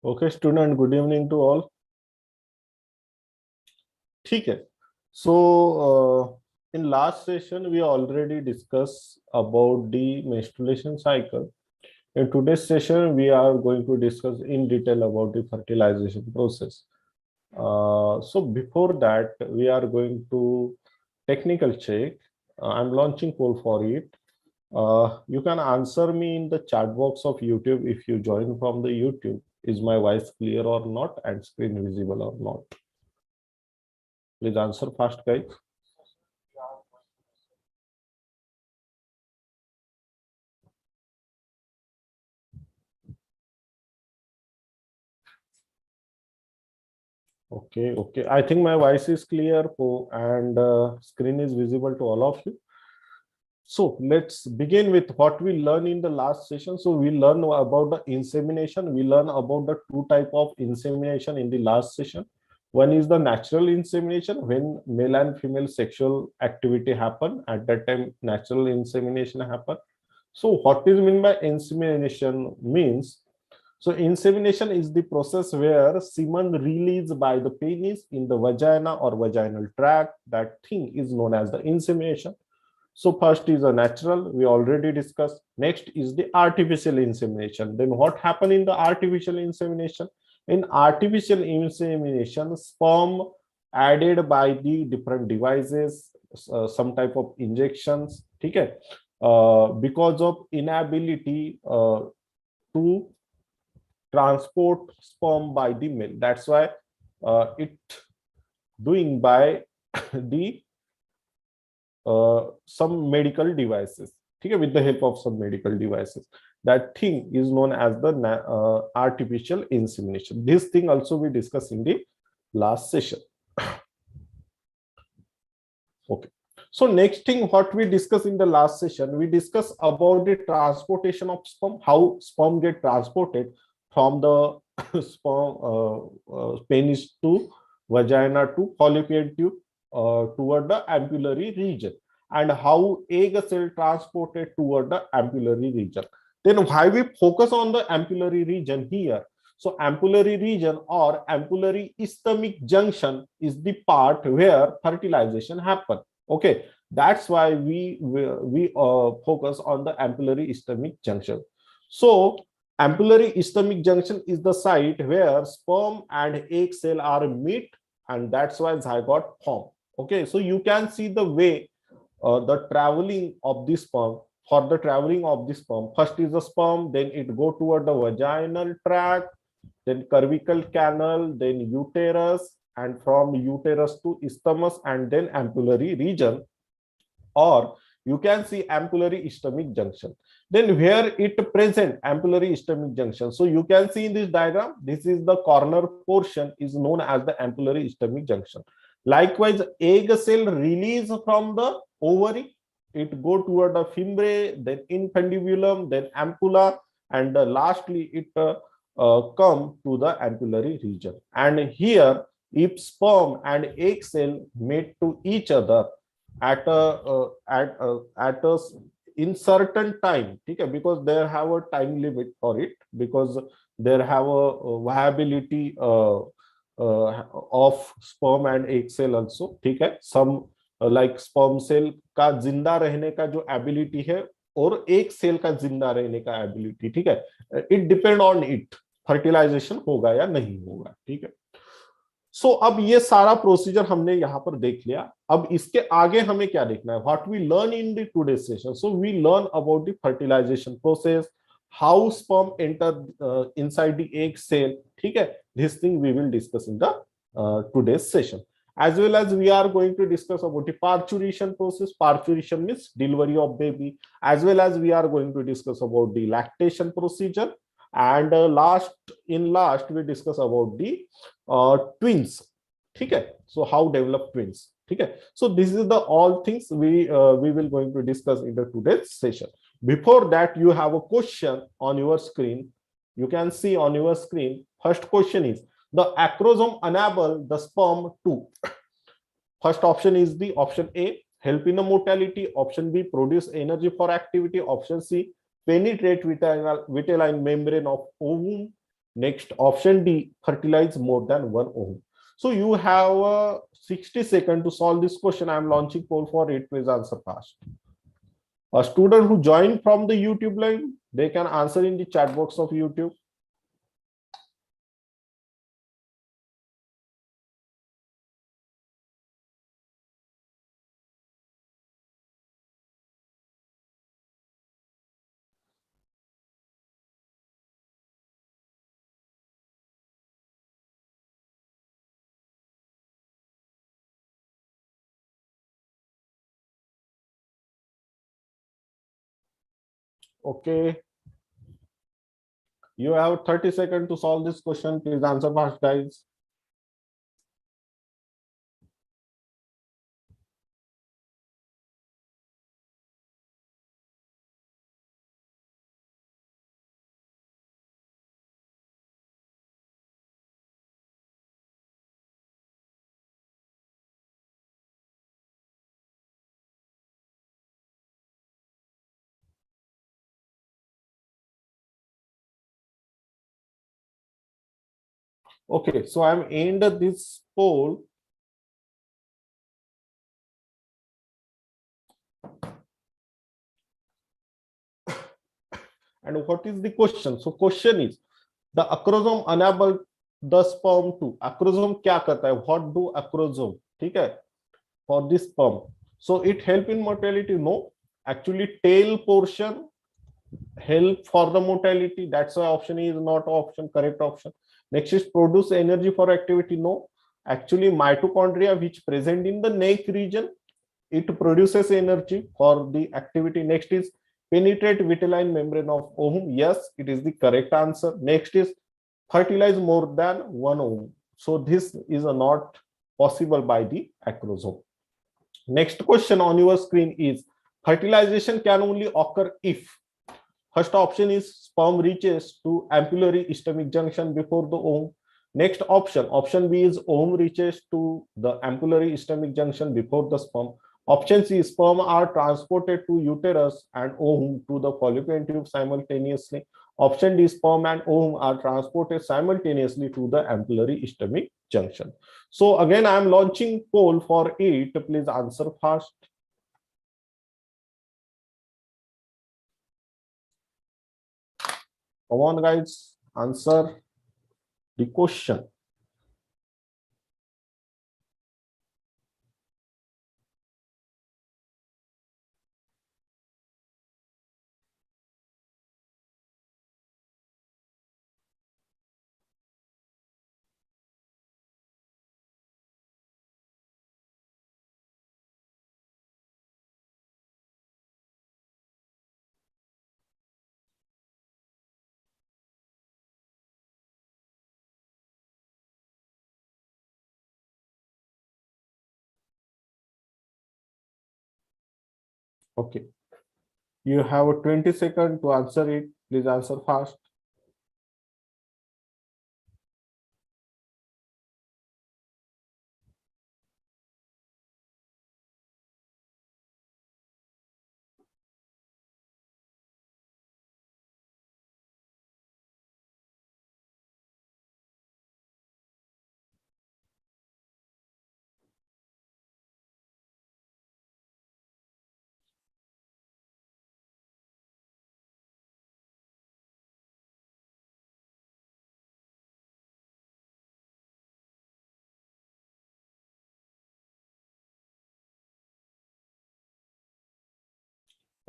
Okay, student, good evening to all. ठीक है. So, in last session, we already discussed about the menstruation cycle. In today's session, we are going to discuss in detail about the fertilization process. So before that, we are going to technical check. I'm launching poll for it. You can answer me in the chat box of YouTube if you join from the YouTube. Is my voice clear or not and screen visible or not? Please answer fast, guys. Okay. I think my voice is clear and screen is visible to all of you. So let's begin with what we learned in the last session. So we learned about the insemination. We learned about the two types of insemination in the last session. One is the natural insemination, when male and female sexual activity happen. At that time, natural insemination happen. So what is meant by insemination means? So insemination is the process where semen released by the penis in the vagina or vaginal tract. That thing is known as the insemination. So first is a natural, we already discussed. Next is the artificial insemination. Then what happened in the artificial insemination? In artificial insemination, sperm added by the different devices, some type of injections, okay, because of inability to transport sperm by the male. That's why it doing by the some medical devices, okay, with the help of some medical devices. That thing is known as the artificial insemination. This thing also we discussed in the last session. Okay. So next thing what we discussed in the last session, we discussed about the transportation of sperm, how sperm get transported from the sperm penis to vagina to fallopian tube toward the ampullary region, and how egg cell transported toward the ampullary region. Then why we focus on the ampullary region here? So ampullary region or ampullary ischemic junction is the part where fertilization happens. Okay, that's why we focus on the ampullary ischemic junction. So ampullary ischemic junction is the site where sperm and egg cell are meet, and that's why zygote form. Okay, so you can see the way the traveling of the sperm. For the traveling of the sperm, first is the sperm, then it go toward the vaginal tract, then cervical canal, then uterus, and from uterus to isthmus, and then ampullary region, or you can see ampullary ischemic junction. Then where it present ampullary ischemic junction, so you can see in this diagram, this is the corner portion is known as the ampullary ischemic junction. Likewise, egg cell release from the ovary, it go toward the fimbriae, then infundibulum, then ampulla, and lastly it come to the ampullary region. And here, if sperm and egg cell meet to each other at a in certain time, okay, because they have a time limit for it, because they have a viability of sperm and egg cell also, ठीक है. Some like sperm cell का जिंदा रहने का जो ability है और एक सेल का जिंदा रहने का ability, ठीक है, it depend on it fertilization होगा या नहीं होगा, ठीक है. सो अब ये सारा प्रोसीजर हमने यहाँ पर देख लिया. अब इसके आगे हमें क्या देखना है? What we learn in the today session. So we learn about the fertilisation process, how sperm enter inside the egg cell, ठीक है. This thing we will discuss in the today session. As well as we are going to discuss about the parturition process. Parturition means delivery of baby. As well as we are going to discuss about the lactation procedure. And last we discuss about the twins, ठीक है. So how develop twins, ठीक है. So this is the all things we will going to discuss in the today's session. Before that, you have a question on your screen. You can see on your screen. First question is, the acrosome enable the sperm to, first option is the option A, help in the motility. Option B, produce energy for activity. Option C, penetrate vitelline membrane of ovum. Next, option D, fertilize more than 1 ohm. So you have 60 seconds to solve this question. I am launching poll for it. Please answer fast. A student who joined from the YouTube live, they can answer in the chat box of YouTube. Okay. You have 30 seconds to solve this question. Please answer fast, guys. Okay, so I'm end this poll. And what is the question? So question is, the acrosome enable the sperm to. Acrosome क्या करता है? What do acrosome? ठीक है? For this sperm. So it help in motility? No. Actually, tail portion help for the motility. That's why option E is not option, correct option. Next is produce energy for activity. No. Actually, mitochondria which present in the neck region, it produces energy for the activity. Next is penetrate vitelline membrane of ovum. Yes, it is the correct answer. Next is fertilize more than 1 ohm. So this is not possible by the acrosome. Next question on your screen is, fertilization can only occur if. First option is sperm reaches to ampullary ischemic junction before the ovum. Next option B is ovum reaches to the ampullary ischemic junction before the sperm. Option C, sperm are transported to uterus and ovum to the fallopian tube simultaneously. Option D, sperm and ovum are transported simultaneously to the ampullary ischemic junction. So again, I am launching poll for it. Please answer fast. Come on, guys, answer the question. Okay. You have 20 seconds to answer it. Please answer fast.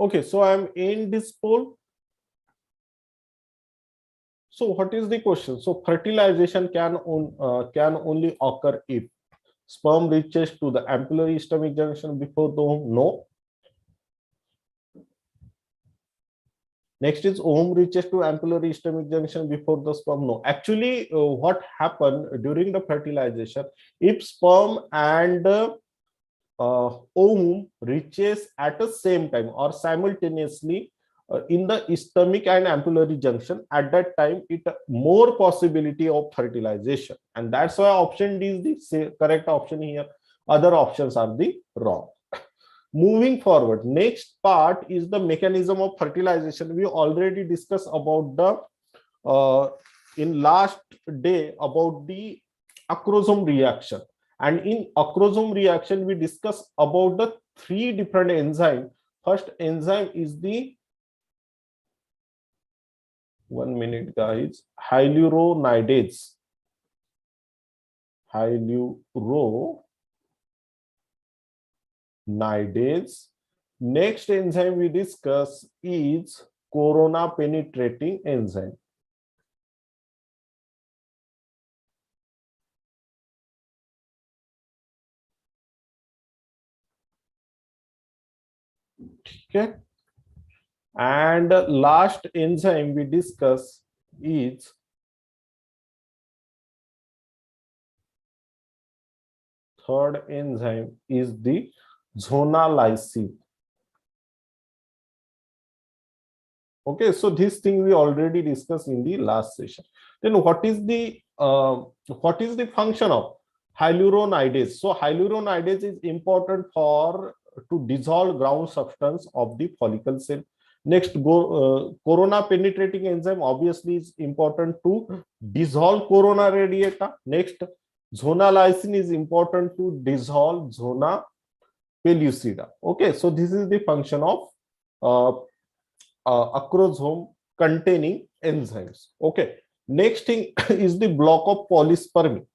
Okay, so I'm in this poll. So what is the question? So fertilization can only occur if sperm reaches to the ampullary ischemic junction before the ovum. No. Next is ovum reaches to ampullary ischemic junction before the sperm. No. Actually, what happened during the fertilization? If sperm and ovum reaches at the same time or simultaneously in the ischemic and ampullary junction, at that time it more possibility of fertilization, and that's why option D is the correct option here. Other options are the wrong. Moving forward, next part is the mechanism of fertilization. We already discussed about the in last day about the acrosome reaction, and in acrosome reaction we discuss about the three different enzyme. First enzyme is the, 1 minute guys, hyaluronidase. Next enzyme we discuss is corona penetrating enzyme. Okay, and last enzyme we discuss is third enzyme is the zonalysis. Okay, so this thing we already discussed in the last session. Then what is the function of hyaluronidase? So hyaluronidase is important for to dissolve ground substance of the follicle cell. Next, corona penetrating enzyme obviously is important to dissolve corona radiata. Next, zonalysin is important to dissolve zona pellucida. Okay, so this is the function of acrosome containing enzymes. Okay, next thing is the block of polyspermy.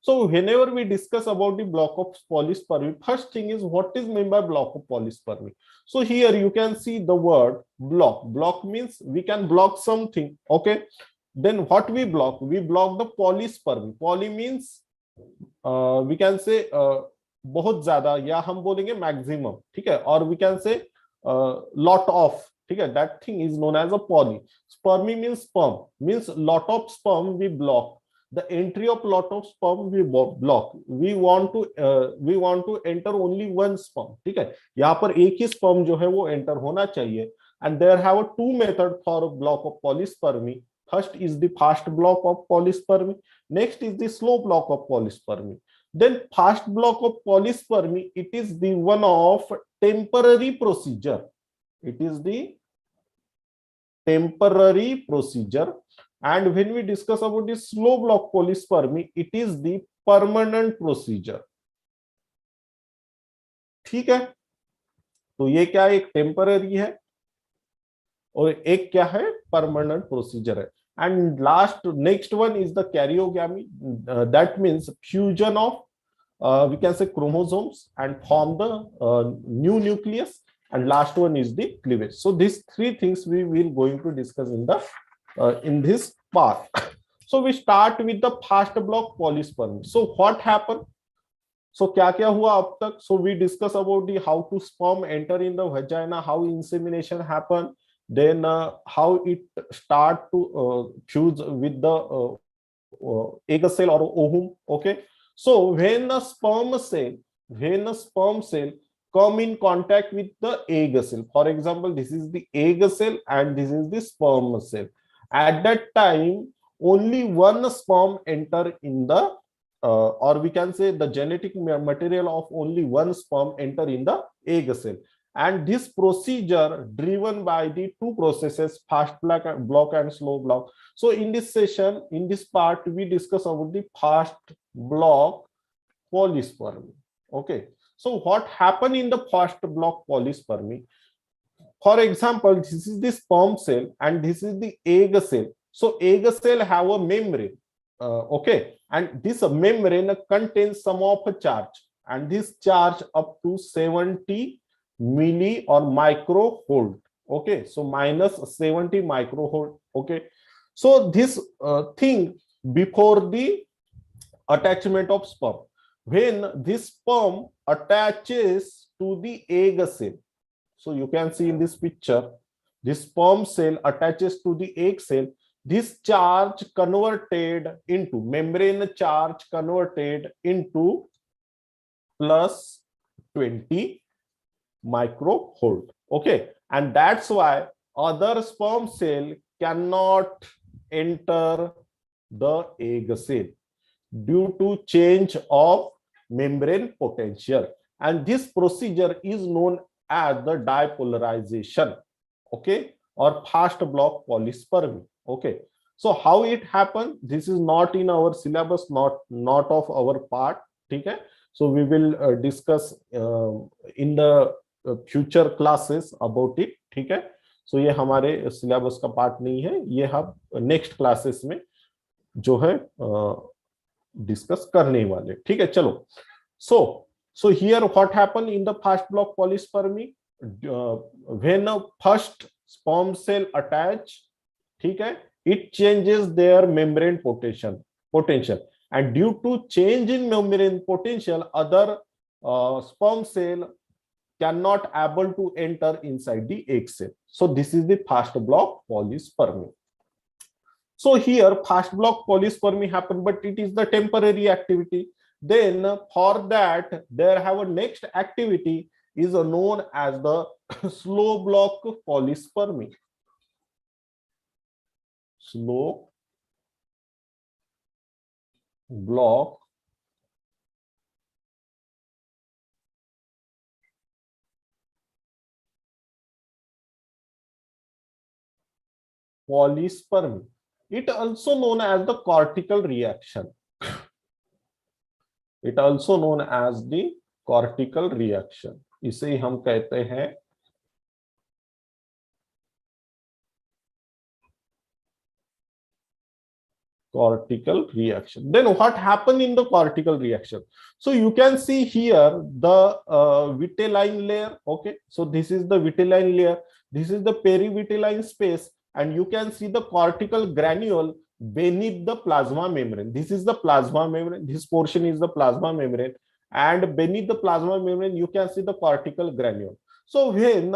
So whenever we discuss about the block of polyspermy, first thing is what is meant by block of polyspermy. So here you can see the word block. Block means we can block something. Okay, then what we block? We block the polyspermy. Poly means we can say बहुत ज्यादा, या हम बोलेंगे maximum, ठीक है, और we can say lot of, ठीक है, that thing is known as a poly. Spermy means sperm, means lot of sperm we block. The entry of lot of sperm we block. We want to enter only one sperm, ठीक है, यहाँ पर एक ही sperm जो है वो enter होना चाहिए. And there have a two method for a block of polyspermy. First is the fast block of polyspermy. Next is the slow block of polyspermy. Then fast block of polyspermy, it is the one of temporary procedure. It is the temporary procedure. And when we discuss about the slow block polyspermy, it is the permanent procedure. ठीक है, तो ये क्या एक temporary है और एक क्या है परमानेंट प्रोसीजर है. And last, next one is the karyogamy. That means fusion of we can say chromosomes and form the new nucleus. And last one is the cleavage. So these three things we will going to discuss in the in this part. So we start with the fast block polyspermy. So what happened? So क्या क्या हुआ अब तक? So we discuss about the how to sperm enter in the vagina, how insemination happen, then how it start to fuse with the egg cell or ovum. Okay, so when a sperm cell come in contact with the egg cell, for example this is the egg cell and this is the sperm cell, at that time only one sperm enter in the or we can say the genetic material of only one sperm enter in the egg cell. And this procedure driven by the two processes, fast block and slow block. So in this session, in this part, we discuss about the fast block polyspermy. Okay, so what happened in the fast block polyspermy? For example, this is the sperm cell and this is the egg cell. So egg cell have a membrane. Okay, and this membrane contains some of a charge, and this charge up to 70 milli or micro volt. Okay, so minus 70 micro volt. Okay, so this thing before the attachment of sperm, when this sperm attaches to the egg cell, so you can see in this picture, this sperm cell attaches to the egg cell. This charge converted into membrane charge converted into plus 20 microvolt. Okay, and that's why other sperm cell cannot enter the egg cell due to change of membrane potential, and this procedure is known as the dipolarization. Okay, or fast block polyspermy. Okay, So how it happened, this is not in our syllabus, not of our part. Okay, so we will discuss in the future classes about it. ठीक है, so ये हमारे syllabus का part नहीं है, ये हम next classes में जो है डिस्कस करने वाले. ठीक है, चलो. So here what happened in the fast block polyspermy, when a first sperm cell attach, ठीक है, it changes their membrane potential, and due to change in membrane potential, other sperm cell cannot able to enter inside the egg cell. So this is the fast block polyspermy. So here fast block polyspermy happen, but it is the temporary activity. Then for that there have a next activity is known as the slow block polyspermy. Slow block polyspermy. It also known as the cortical reaction. It also known as the cortical reaction. इसे हम कहते हैं cortical reaction. Then what happened in the cortical reaction? So you can see here the vitelline layer. Okay, so this is the vitelline layer, this is the perivitelline space, and you can see the cortical granule beneath the plasma membrane. This is the plasma membrane, this portion is the plasma membrane, and beneath the plasma membrane you can see the cortical granule. So when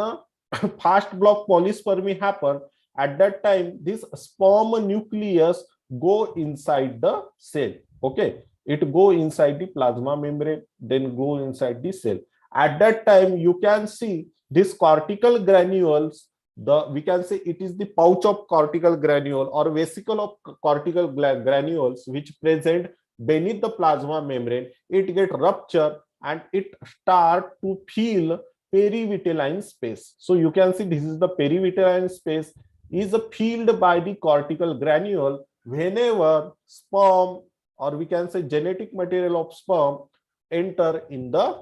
fast block polyspermy happen, at that time this sperm nucleus go inside the cell. Okay, it go inside the plasma membrane, then go inside the cell. At that time you can see this cortical granules, we can say it is the pouch of cortical granule or vesicle of cortical granules which present beneath the plasma membrane. It get rupture and it start to fill perivitelline space. So you can see this is the perivitelline space is filled by the cortical granule whenever sperm, or we can say genetic material of sperm, enter in the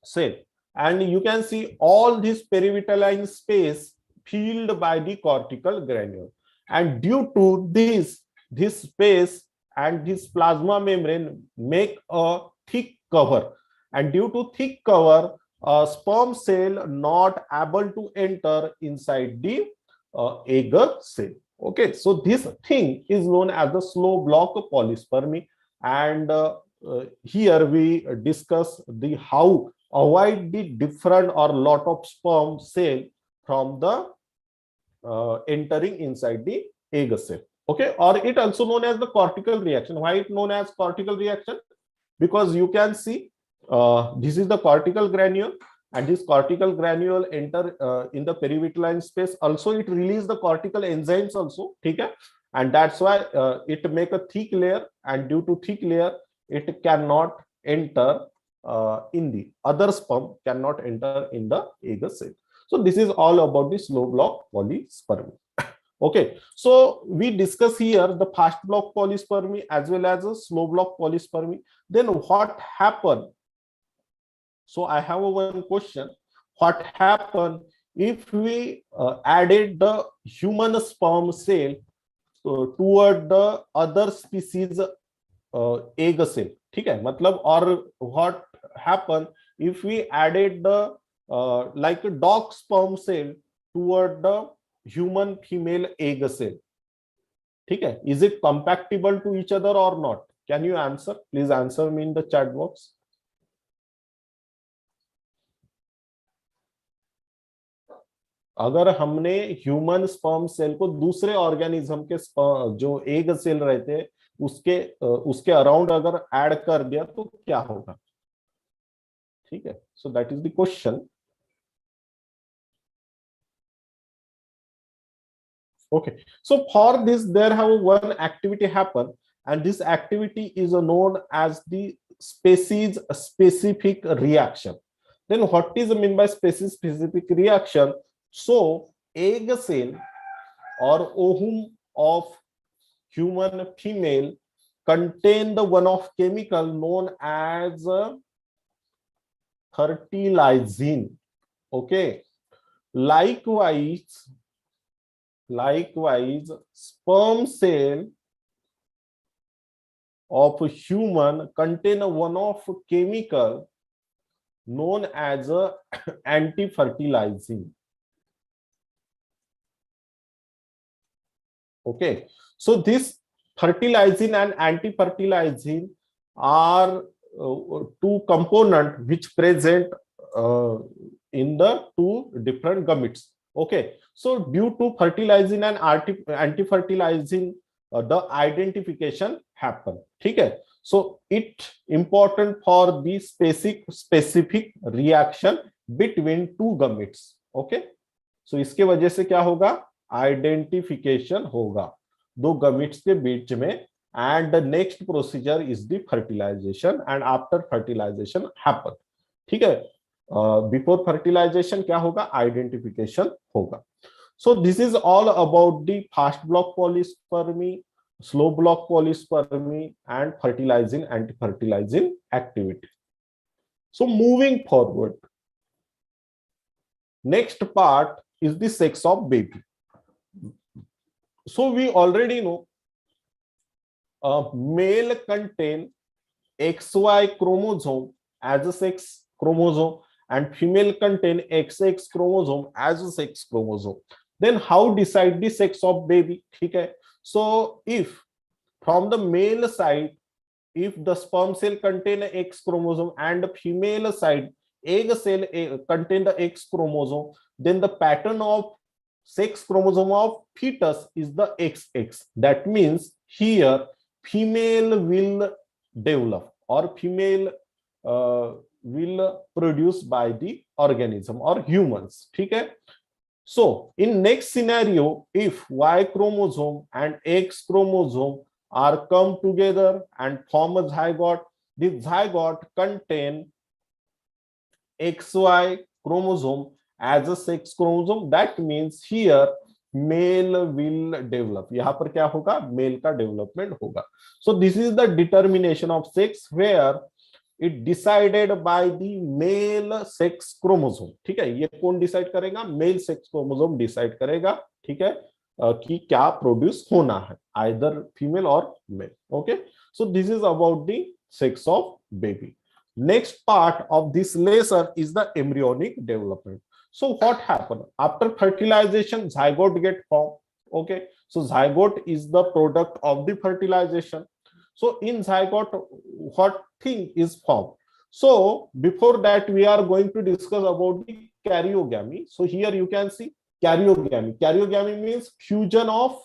cell. And you can see all this perivitelline space filled by the cortical granule, and due to this space and this plasma membrane make a thick cover, and due to thick cover a sperm cell not able to enter inside the egg cell. Okay, so this thing is known as the slow block polyspermy, and here we discuss the how avoid the different or lot of sperm cell from the entering inside the egg cell. Okay, or it also known as the cortical reaction. Why it known as cortical reaction? Because you can see this is the cortical granule, and this cortical granule enter in the perivitelline space. Also it release the cortical enzymes also. Okay, and that's why it make a thick layer, and due to thick layer it cannot enter in the other sperm cannot enter in the egg cell. So this is all about the slow block polyspermy. Okay, so we discuss here the fast block polyspermy as well as a slow block polyspermy. Then what happened? So I have one question. What happened if we added the human sperm cell toward the other species egg cell? ठीक है, मतलब, or what happened if we added the like a dog sperm cell toward the human female egg cell? ठीक है, is it compatible to each other or not? Can you answer? Please answer me in the chat box. अगर हमने human sperm cell को दूसरे organism के जो egg cell रहते हैं उसके अराउंड अगर ऐड कर दिया तो क्या होगा? ठीक है, so that is the question. Okay, so for this there have one activity happen, and this activity is known as the species specific reaction. Then what is meant by species specific reaction? So egg cell or ovum of human female contain the one of chemical known as fertilizing. Okay. Likewise, sperm cell of human contain one of chemical known as anti-fertilizing. Okay, so this fertilizing and anti-fertilizing are two components which present in the two different gametes. Okay, so due to fertilizing and anti-fertilizing, the identification happen. Okay, so it important for the specific reaction between two gametes. Okay, so इसके वजह से क्या होगा, identification होगा दो gametes के बीच में, and the next procedure is the fertilisation, and after fertilisation happen. ठीक है, बिफोर फर्टिलाइजेशन क्या होगा, आइडेंटिफिकेशन होगा. So this is all about the fast block polyspermy, slow block polyspermy and fertilising anti fertilising activity. So moving forward, next part is the sex of baby. So we already know male contain XY chromosome as a sex chromosome and female contain XX chromosome as a sex chromosome. Then how decide the sex of baby? Okay, so if from the male side, if the sperm cell contain X chromosome and the female side egg cell contain the X chromosome, then the pattern of sex chromosome of fetus is the XX. That means here female will develop or female will produce by the organism or humans. Okay, so in next scenario, if Y chromosome and X chromosome are come together and form a zygote, this zygote contain XY chromosome as a sex chromosome. That means here male will develop. यहाँ पर क्या होगा, male का development होगा. So this is the determination of sex where it decided by the male sex chromosome. ठीक है, ये कौन डिसाइड करेगा, male sex chromosome डिसाइड करेगा. ठीक है, कि क्या प्रोड्यूस होना है, either female or male. Okay, so this is about the sex of baby. Next part of this lesson is the embryonic development. So what happened after fertilization, zygote get formed. Okay, so zygote is the product of the fertilization. So in zygote what thing is formed? So before that we are going to discuss about the karyogamy. So here you can see karyogamy. Karyogamy means fusion of,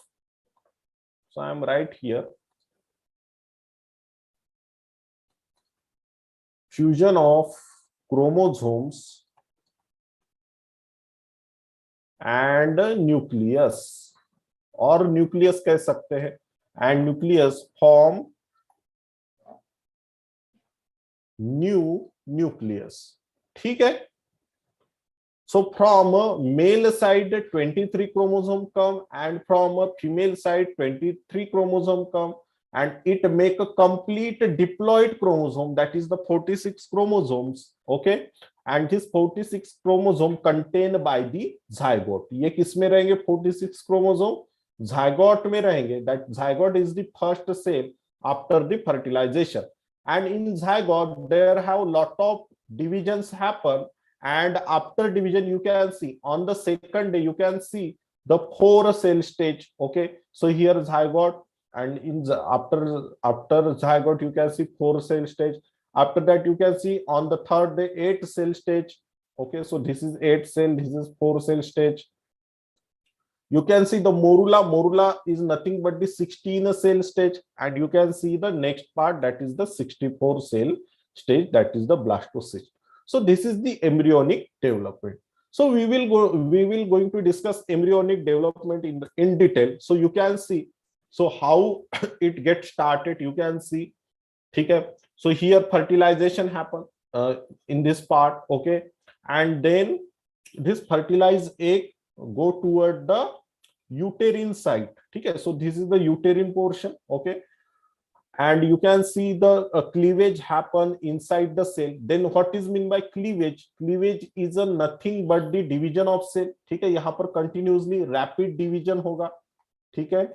so I am right here, fusion of chromosomes and nucleus, और nucleus कह सकते हैं, and nucleus form new nucleus. ठीक है, so from male side 23 chromosome come and from female side 23 chromosome come, and it make a complete diploid chromosome, that is the 46 chromosomes. Okay, and this 46 chromosome contained by the zygote. ये किस में रहेंगे 46 chromosome? Zygote में रहेंगे. That zygote is the first cell after the fertilization, and in zygote there have lot of divisions happen, and after division you can see on the second day you can see the 4 cell stage. Okay, so here zygote, and in the after zygote you can see 4 cell stage. After that you can see on the third day 8 cell stage. Okay, so this is 8 cell, this is 4 cell stage. You can see the morula is nothing but the 16 cell stage, and you can see the next part, that is the 64 cell stage, that is the blastocyst. So this is the embryonic development. So we will going to discuss embryonic development in detail. So you can see so how it gets started, you can see. Okay, so here fertilization happen in this part. Okay, and then this fertilized egg go toward the uterine site. ठीक है, so this is the uterine portion. Okay, and you can see the cleavage happen inside the cell. Then what is mean by cleavage? Cleavage is a nothing but the division of cell. ठीक है, यहाँ पर continuously rapid division होगा. ठीक है,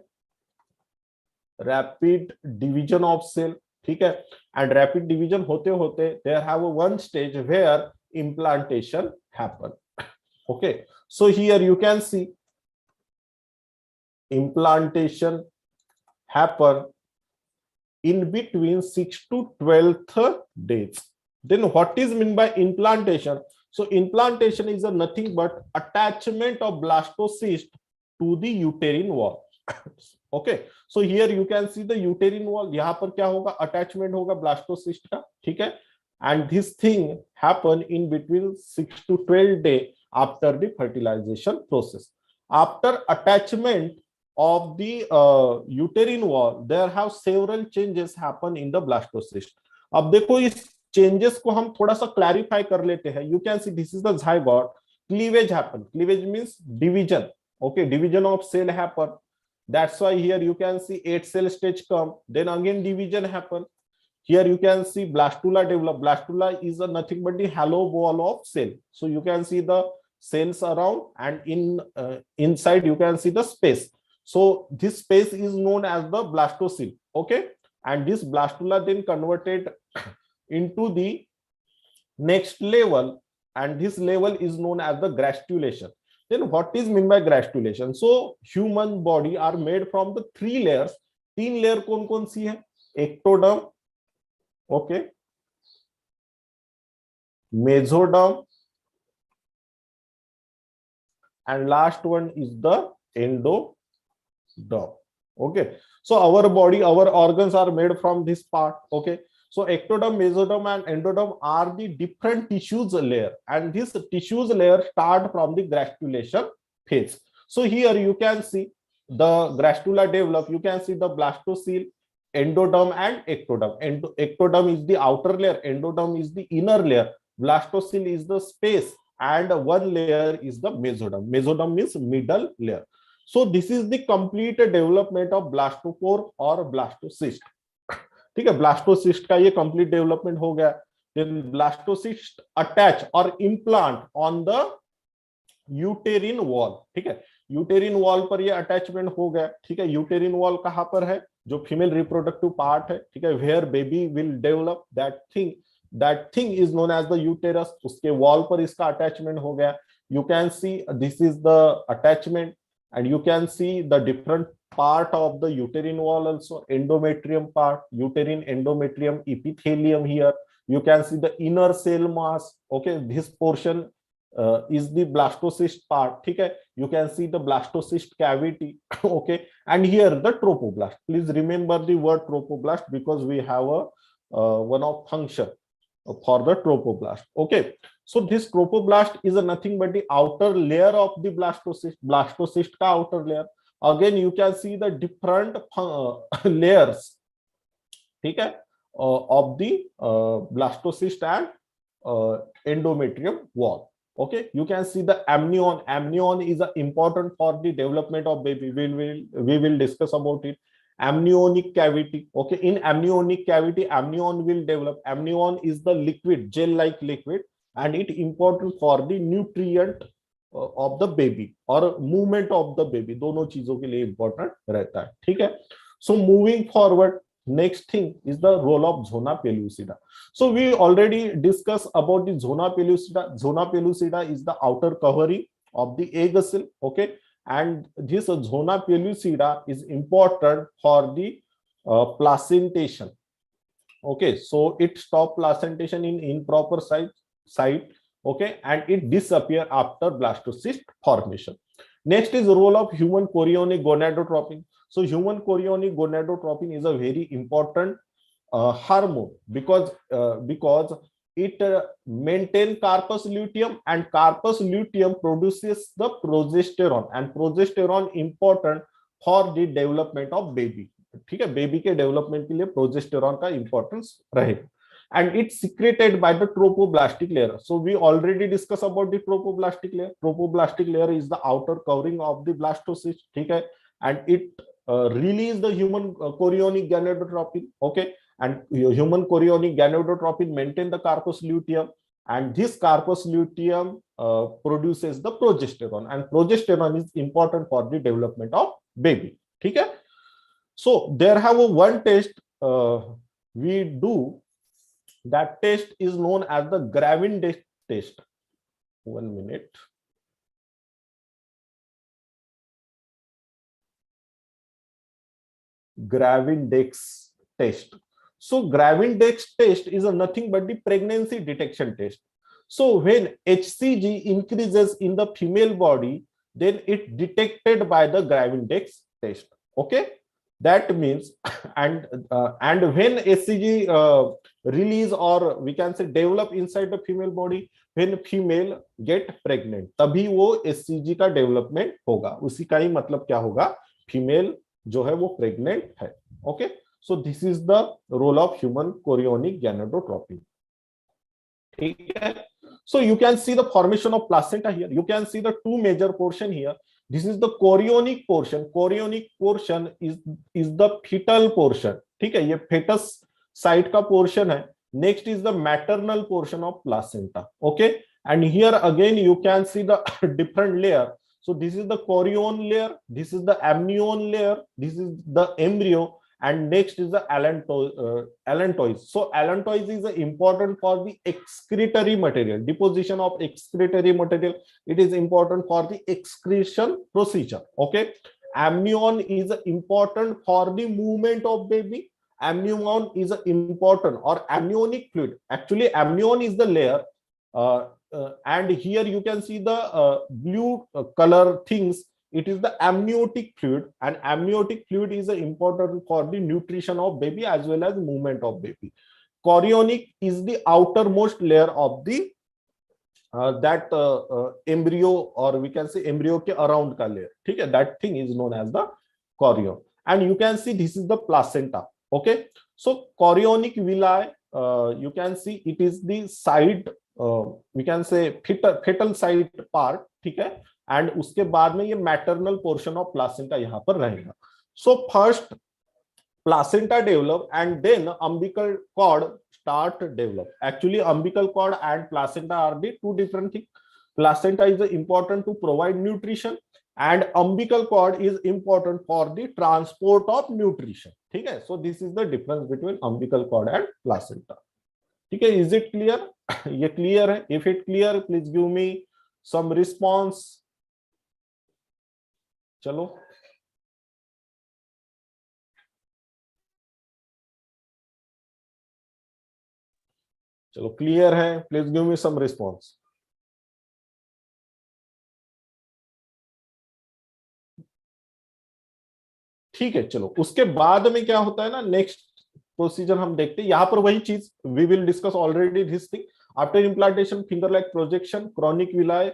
rapid division of cell. ठीक है, and rapid division होते होते there have one stage where implantation happen. Okay, so here you can see implantation happen in between 6 to 12th days. Then what is mean by implantation? So implantation is a nothing but attachment of blastocyst to the uterine wall. Okay, so here you can see the uterine wall. यहाँ पर क्या होगा? Attachment होगा blastocyst का. ठीक है, and this thing happen in between 6 to 12 days after the fertilization process. After attachment of the uterine wall, there have several changes happen in the blastocyst. अब देखो इस changes को हम थोड़ा सा clarify कर लेते हैं. You can see this is the zygote. Cleavage happen. Cleavage means division. Okay, division of cell happen. That's why here you can see 8 cell stage come. Then again division happen. Here you can see blastula develop. Blastula is a nothing but the hollow wall of cell. So you can see the cells around, and in inside you can see the space. So this space is known as the blastocyst. Okay, and this blastula then converted into the next level, and this level is known as the gastrulation. Then what is mean by gastrulation? So human body are made from the 3 layers. 3 layer कौन कौन सी है? ectoderm, okay, mesoderm, and last one is the endoderm. Okay, so our body, our organs are made from this part. Okay, so ectoderm, mesoderm, and endoderm are the different tissues layer, and this tissues layer start from the gastrulation phase. So here you can see the gastrula develop. You can see the blastocyst, endoderm, and ectoderm. Ectoderm is the outer layer, endoderm is the inner layer, blastocyst is the space, and one layer is the mesoderm. Mesoderm means middle layer. So this is the complete development of blastopore or blastocyst. ठीक है, blastocyst का ये complete development हो गया. Then blastocyst attach or implant on the uterine wall. ठीक है, uterine wall पर ये attachment हो गया. ठीक है, uterine wall कहाँ पर है? जो female reproductive part है. ठीक है, where baby will develop, that thing is known as the uterus. उसके wall पर इसका attachment हो गया. You can see this is the attachment, and you can see the different part of the uterine wall also. Endometrium part, uterine endometrium, epithelium here. You can see the inner cell mass. Okay, this portion is the blastocyst part. ठीक है, you can see the blastocyst cavity. Okay, and here the trophoblast. Please remember the word trophoblast because we have a one of function for the trophoblast. Okay, so this trophoblast is a nothing but the outer layer of the blastocyst. Blastocyst का outer layer. Again you can see the different layers. ठीक है, of the blastocyst and endometrium wall. Okay, you can see the amnion. Amnion is important for the development of baby. We will discuss about it. Amniotic cavity. Okay, in amniotic cavity, amnion will develop. Amnion is the liquid, gel-like liquid, and it important for the nutrient of the baby or movement of the baby. दोनों चीजों के लिए important रहता है. ठीक है. So moving forward, next thing is the role of zona pellucida. So we already discussed about the zona pellucida. Zona pellucida is the outer covering of the egg cell. Okay, and this zona pellucida is important for the placentation. Okay, so it stop placentation in improper site. Okay, and it disappear after blastocyst formation. Next is the role of human chorionic gonadotropin. So human chorionic gonadotropin is a very important hormone because it maintain carpus luteum, and carpus luteum produces the progesterone, and progesterone important for the development of baby. ठीक है, baby के development के लिए progesterone का importance रहेगा. and it's secreted by the trophoblastic layer. So we already discussed about the trophoblastic layer. Trophoblastic layer is the outer covering of the blastocyst, okay, and it release the human chorionic gonadotropin, okay, and human chorionic gonadotropin maintain the corpus luteum, and this corpus luteum produces the progesterone, and progesterone is important for the development of baby, okay. So there have one test we do. That test is known as the Gravin test. 1 minute. Gravindex test. So Gravindex test is nothing but the pregnancy detection test. So when HCG increases in the female body, then it detected by the Gravindex test. Okay, that means and when HCG release, or we can say develop inside the female body, when female get pregnant, तभी वो HCG का development होगा. उसी का ही मतलब क्या होगा, female जो है वो प्रेग्नेंट है. Okay, so this is the role of human chorionic gonadotropin. ठीक है. So you can see the formation of placenta here. You can see the two major portion here. This is the chorionic portion. Chorionic portion is the fetal portion. ठीक है, ये fetus side का portion है. Next is the maternal portion of placenta. Okay, and here again you can see the different layer. So this is the chorion layer, this is the amnion layer, this is the embryo, and next is the allantois. So allantois is important for the excretory material, deposition of excretory material. It is important for the excretion procedure. Okay, amnion is important for the movement of baby. Amnion is important, or amniotic fluid. Actually, amnion is the layer. And here you can see the blue color things. It is the amniotic fluid, and amniotic fluid is important for the nutrition of baby as well as movement of baby. Chorionic is the outermost layer of the embryo, or we can say embryo ke around ka layer. ठीक है, that thing is known as the chorion. And you can see this is the placenta. Okay, so chorionic villi, you can see it is the side, we can say fetal side part. ठीक है, and उसके बाद में ये maternal portion of placenta यहाँ पर रहेगा. So first placenta develop and then umbilical cord start develop. Actually umbilical cord and placenta are the two different thing. Placenta is important to provide nutrition and umbilical cord is important for the transport of nutrition. ठीक है, so this is the difference between umbilical cord and placenta. ठीक है, is it clear? ये clear है? If it clear, please give me some response. चलो, चलो clear है, please give me some response. ठीक है, चलो उसके बाद में क्या होता है ना, नेक्स्ट प्रोसीजर हम देखते हैं. यहां पर वही चीज we will discuss already this thing. After implantation, finger like projection, chorionic villi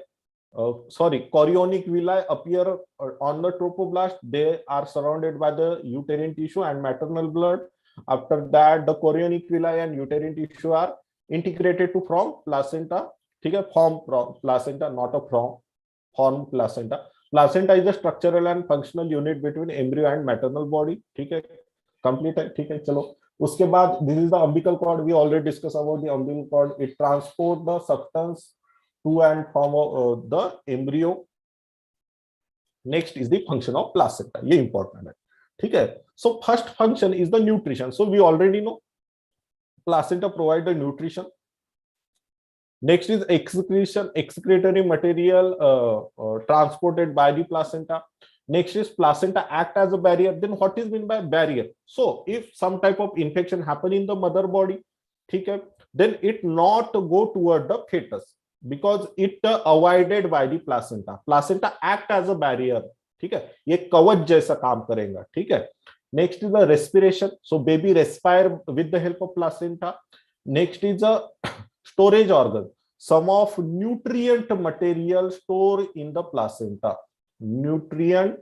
chorionic villi appear on the trophoblast. They are surrounded by the uterine tissue and maternal blood. After that, the chorionic villi and uterine tissue are integrated to form placenta. ठीक है, form placenta, not a form placenta. Placenta is the structural and functional unit between embryo and maternal body. ठीक है, complete है. ठीक है, चलो उसके बाद this is the umbilical cord. We already discussed about the umbilical cord. It transport the substance to and from the embryo. Next is the function of placenta. ये important है. ठीक है, so first function is the nutrition. So we already know placenta provide the nutrition. Next is excretion, excretory material transported by the placenta. Next is placenta act as a barrier. Then what is meant by barrier? So if some type of infection happen in the mother body, ठीक है, then it not go toward the fetus, because it avoided by the placenta. Placenta act as a barrier. ठीक है, ये कवच जैसा काम करेगा. ठीक है. Next is the respiration. So baby respire with the help of placenta. Next is a storage organ. Some of nutrient material store in the placenta. Nutrient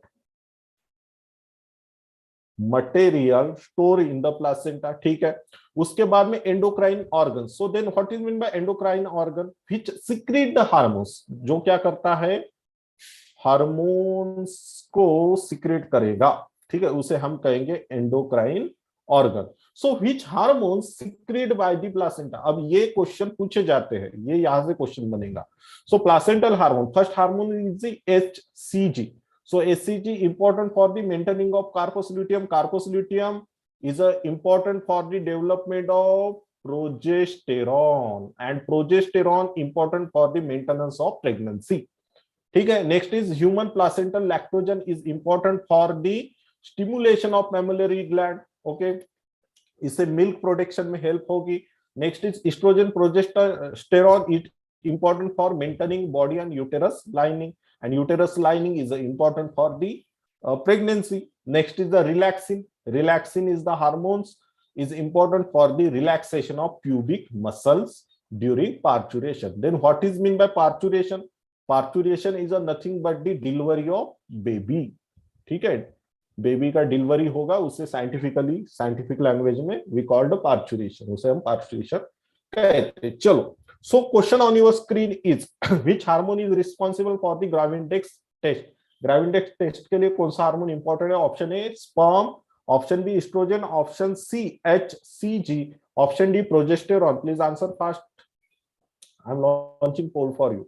material store in the placenta, ठीक है। उसके बाद में endocrine organ. So then what is mean by endocrine organ? Which secrete the hormones, जो क्या करता है, hormones को सीक्रेट करेगा, ठीक है, उसे हम कहेंगे endocrine organ. So which hormone secrete by the placenta? अब ये क्वेश्चन पूछे जाते हैं, ये यहां से क्वेश्चन बनेगा। So placental hormone, first hormone is the HCG. So HCG important for the maintaining of carpus luteum. Carpus luteum is important for the development of progesterone, and progesterone important for the maintenance of pregnancy. ठीक है। Next is human placental lactogen is important for the stimulation of mammary gland, okay, इससे milk production में help होगी। Next is oestrogen progesterone it important for maintaining body and uterus lining, and uterus lining is important for the pregnancy. Next is the relaxin. Relaxin is the hormones is important for the relaxation of pubic muscles during parturition. Then what is mean by parturition? Parturition is a nothing but the delivery of baby, ठीक है, baby का delivery होगा, उसे scientific language में we called parturition, उसे हम parturition कहते हैं। चलो, so question on your screen is which hormone is responsible for the Gravidex test? Gravidex test के लिए कौन सा हार्मोन इंपॉर्टेंट है? Option A sperm, option B oestrogen, option C HCG, option D progesterone. Please answer fast, I am launching poll for you.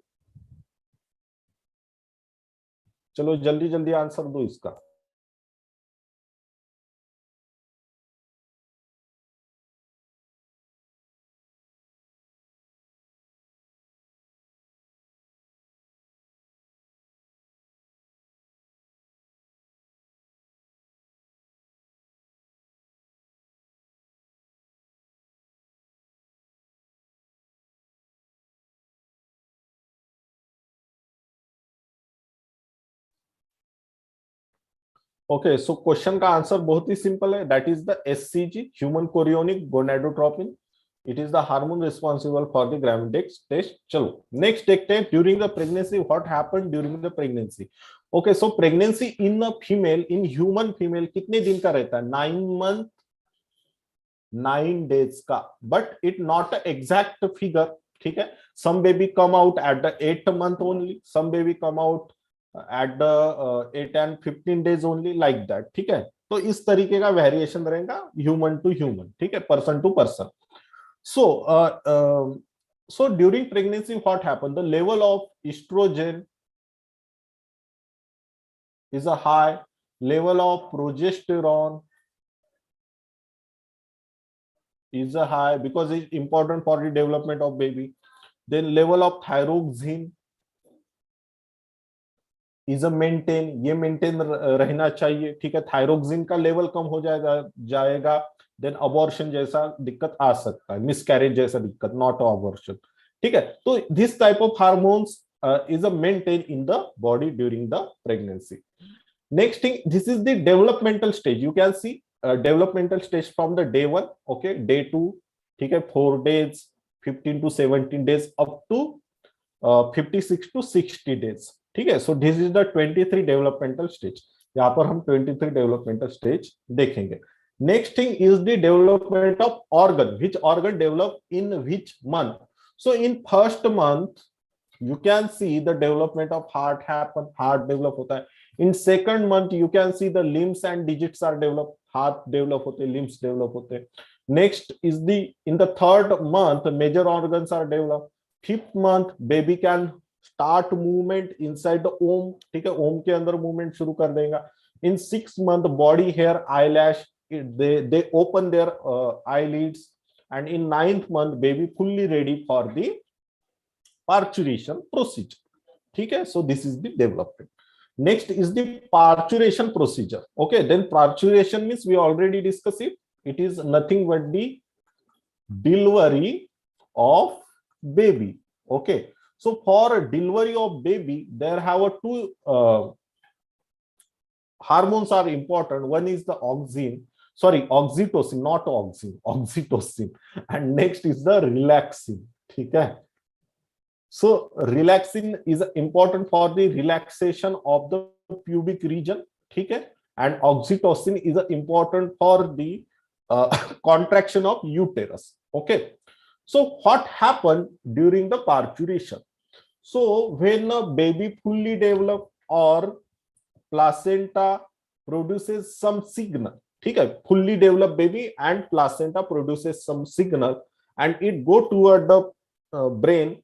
चलो जल्दी जल्दी answer दो इसका। ओके, सो क्वेश्चन का आंसर बहुत ही सिंपल है, that is the HCG, human chorionic gonadotropin. It is the hormone responsible for the Gravindex test. चलो नेक्स्ट देखते हैं, during the pregnancy what happened during the pregnancy. Okay, so pregnancy in a female, in human female कितने दिन का रहता है? 9 month 9 days का, but it not exact figure, ठीक है। Some baby come out at the 8th month only, some baby come out at the 8 and 15 days only, like that, ठीक है। तो इस तरीके का वेरिएशन रहेगा ह्यूमन टू ह्यूमन, ठीक है, person to person. So during pregnancy what happen? The level of oestrogen is a high, level of progesterone is a high because it's important for the development of baby. Then level of thyroxine is maintain, ये maintain रहना चाहिए, ठीक है। Thyroxine का level कम हो जाएगा then abortion जैसा दिक्कत आ सकता है, मिसकैरेज जैसा दिक्कत, नॉट अबॉर्शन, ठीक है। तो this type of hormones is maintain in the body during the pregnancy. Next thing, this is the developmental stage, you can see developmental stage from the day 1, okay, day 2, ठीक है, 4 days, 15 to 17 days, up to 56 to 60 days, ठीक है। So this is the 23 developmental stage, यहाँ पर हम 23 developmental stage देखेंगे। Next thing is the development of organ, which organ develop in which month? So in first month you can see the development of heart happen, heart develop होता है। In second month you can see the limbs and digits are develop, हाथ develop होते हैं, limbs develop होते हैं। Next is the in the third month major organs are develop. Fifth month baby can start movement inside the womb, ठीक है, womb के अंदर movement शुरू कर देगा। In 6th month body hair eyelash they open their eyelids, and in 9th month baby fully ready for the parturition procedure, ठीक है। so this is the development. Next is the parturition procedure, okay, then parturition means we already discussed it, it is nothing but the delivery of baby, okay. So for delivery of baby there have a two hormones are important, one is the oxytocin, not auxin, oxytocin, and next is the relaxin, ठीक है। So relaxin is important for the relaxation of the pubic region, ठीक है, and oxytocin is important for the contraction of uterus. Okay, so what happened during the parturition? So when a baby fully developed or placenta produces some signal, ठीक है, fully developed baby and placenta produces some signal and it go toward the brain,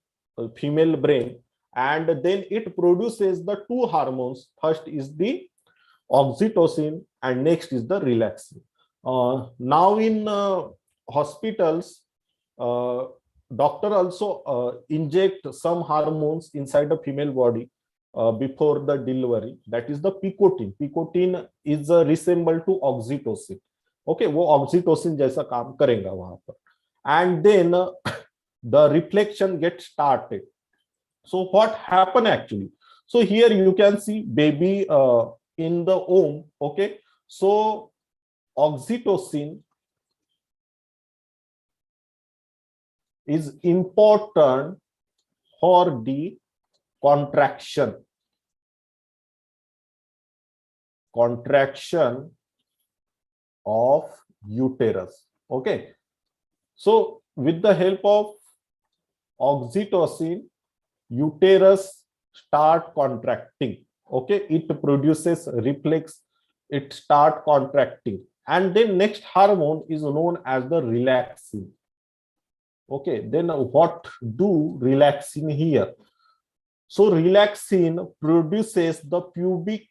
female brain, and then it produces the two hormones. First is the oxytocin and next is the relaxin. Now in hospitals, doctor also inject some hormones inside the female body before the delivery. That is the picotin. Picotin is resemble to oxytocin. Okay, वो oxytocin जैसा काम करेगा वहां पर. And then the reflection gets started. So what happened actually? So here you can see baby in the womb. Okay, so oxytocin is important for the contraction of uterus. Okay, so with the help of oxytocin, uterus start contracting. Okay, it produces reflex, it start contracting, and then next hormone is known as the relaxin. Okay, then what do relaxin here? So relaxin produces the pubic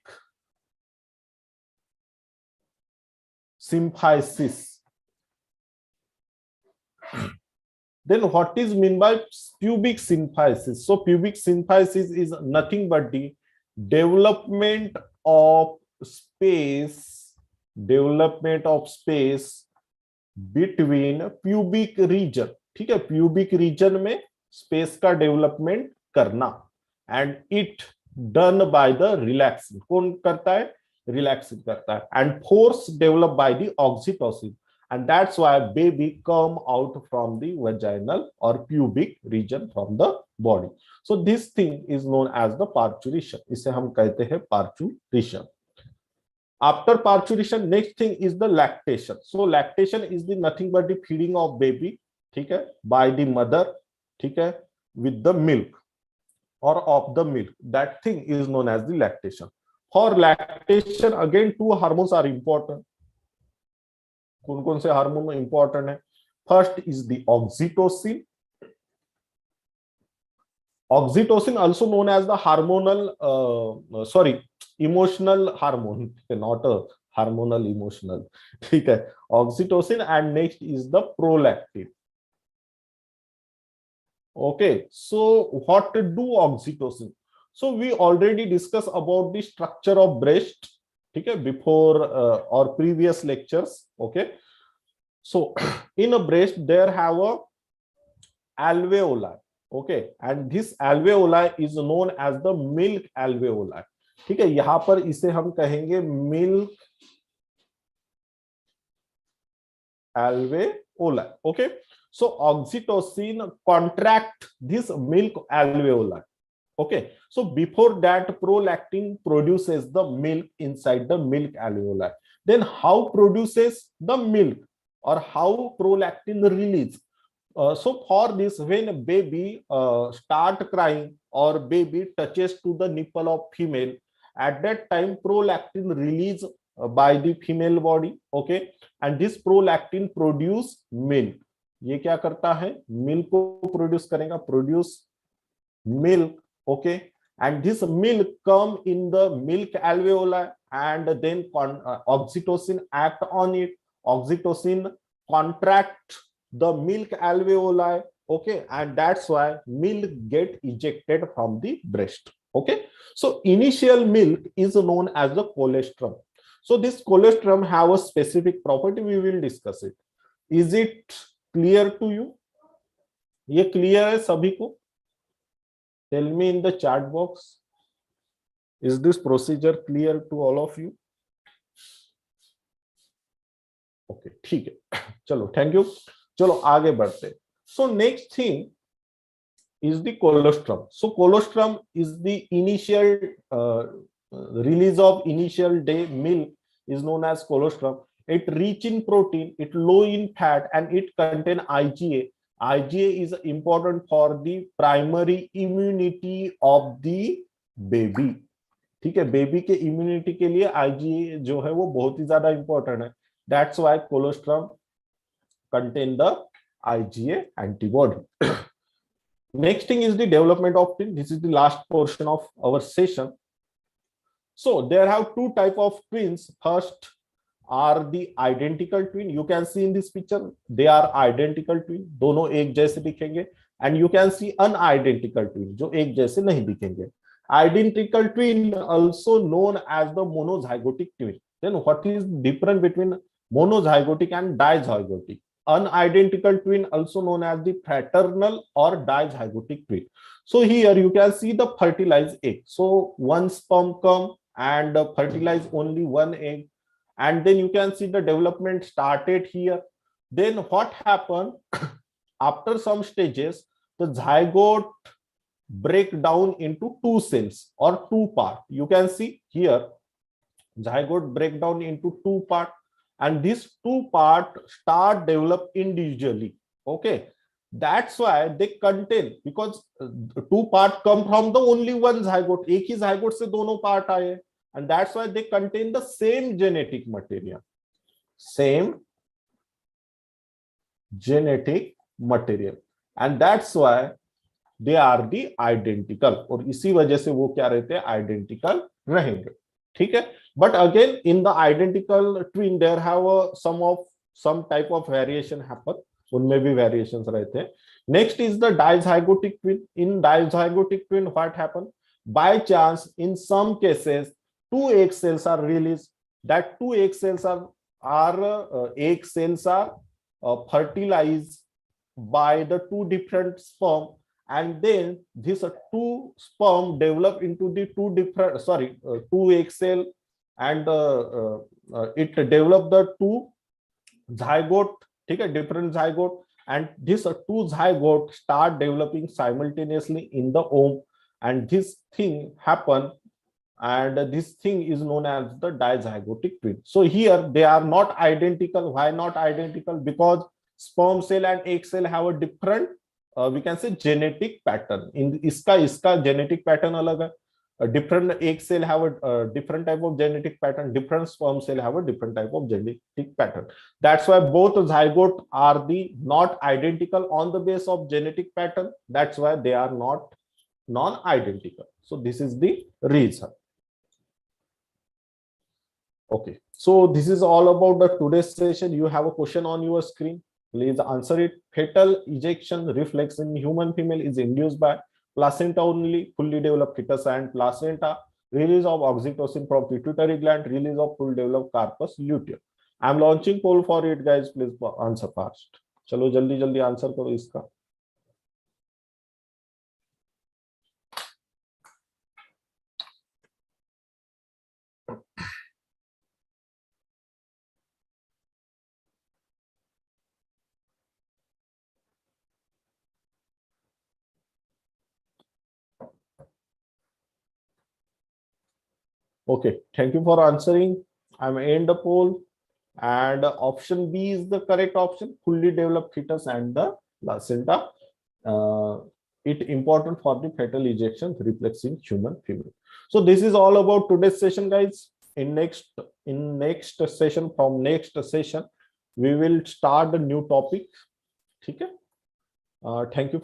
symphysis. Then what is meant by pubic symphysis? So pubic symphysis is nothing but the development of space between pubic region. ठीक है, pubic region में space का development करना, and it done by the relaxin. कौन करता है? Relaxin करता है, and force developed by the oxytocin. And that's why baby come out from the vaginal or pubic region from the body. So this thing is known as the parturition. इसे हम कहते हैं parturition. After parturition, next thing is the lactation. So lactation is the nothing but the feeding of baby, ठीक है, by the mother, ठीक है, with the milk or of the milk. That thing is known as the lactation. For lactation, again two hormones are important. कौन कौन से हार्मोन important है? First is the oxytocin. Oxytocin also known as the hormonal emotional hormone, not a hormonal emotional, ठीक है, oxytocin. And next is the prolactin. Okay, so what do oxytocin? So we already discuss about the structure of breast, ठीक है, before और previous lectures. Okay, so in a breast there have a alveoli. Okay, and this alveoli is known as the milk alveoli. ठीक है, यहां पर इसे हम कहेंगे milk alveoli. Okay, so oxytocin contract this milk alveoli. Okay, so before that prolactin produces the milk inside the milk alveoli. Then how produces the milk or how prolactin release? So for this, when a baby start crying or baby touches to the nipple of female, at that time prolactin release by the female body. Okay, and this prolactin produce milk. ये क्या करता है? Milk को produce करेगा, produce milk. Okay, and this milk come in the milk alveoli, and then oxytocin act on it. Oxytocin contract the milk alveoli. Okay, and that's why milk get ejected from the breast. Okay, so initial milk is known as the colostrum. So this colostrum have a specific property. We will discuss it. Is it clear to you? ये clear है सभी को? Tell me in the chat box. Is this procedure clear to all of you? Okay, ठीक है, चलो, thank you. चलो आगे बढ़ते. So next thing is the colostrum. So colostrum is the initial release of initial day milk is known as colostrum. It rich in protein, it low in fat, and it contain IgA. IgA is important for the primary immunity of the baby. ठीक है, baby के immunity के लिए IgA जो है वो बहुत ही ज्यादा इंपॉर्टेंट है. That's why colostrum contain the IgA antibody. Next thing is the development of twin. This is the last portion of our session. So there have two type of twins. First are the identical twin. You can see in this picture they are identical twin. दोनों एक जैसे दिखेंगे. And you can see unidentical twin जो एक जैसे नहीं दिखेंगे. Identical twin also known as the monozygotic twin. Then what is difference between monozygotic and dizygotic? Unidentical twin also known as the fraternal or dizygotic twin. So here you can see the fertilized egg. So one sperm come and fertilize only one egg, and then you can see the development started here. Then what happened? After some stages, the zygote break down into two cells or two parts. You can see here zygote break down into two parts, and these two parts start develop individually. Okay, that's why they contain, because two parts come from the only one zygote. एक ही zygote से दोनों part आए, and that's why they contain the same genetic material. Same genetic material, and that's why they are the identical. और इसी वजह से वो क्या रहते हैं, आइडेंटिकल रहेंगे. ठीक है, but again in the identical twin there have some type of variation happen. उनमें भी variations रहते हैं. Next is the dizygotic twin. In dizygotic twin what happen? By chance in some cases two egg cells are released. That two egg cells are fertilized by the two different sperm, and then this two sperm develop into the two egg cell, and it develop the two zygote. ठीक है, different zygote, and this two zygote start developing simultaneously in the womb, and this thing happen, and this thing is known as the dizygotic twin. So here they are not identical. Why not identical? Because sperm cell and egg cell have a different we can say genetic pattern. In इसका genetic pattern अलग है. A different egg cell have a different type of genetic pattern. Different sperm cell have a different type of genetic pattern. That's why both zygote are the not identical on the base of genetic pattern. That's why they are not non-identical. So this is the reason. Okay, so this is all about the today's session. You have a question on your screen. Please answer it. Fetal ejection reflex in human female is induced by placenta only, fully developed fetus and placenta, release of oxytocin from pituitary gland, release of full developed corpus luteum. I am launching poll for it, guys. Please answer fast. चलो जल्दी जल्दी answer करो इसका. Okay, thank you for answering. I'm end the poll, and option B is the correct option. Fully developed fetus and the placenta. It important for the fetal ejection reflex in human female. So this is all about today's session, guys. In next session, from next session, we will start the new topic. Okay. Thank you.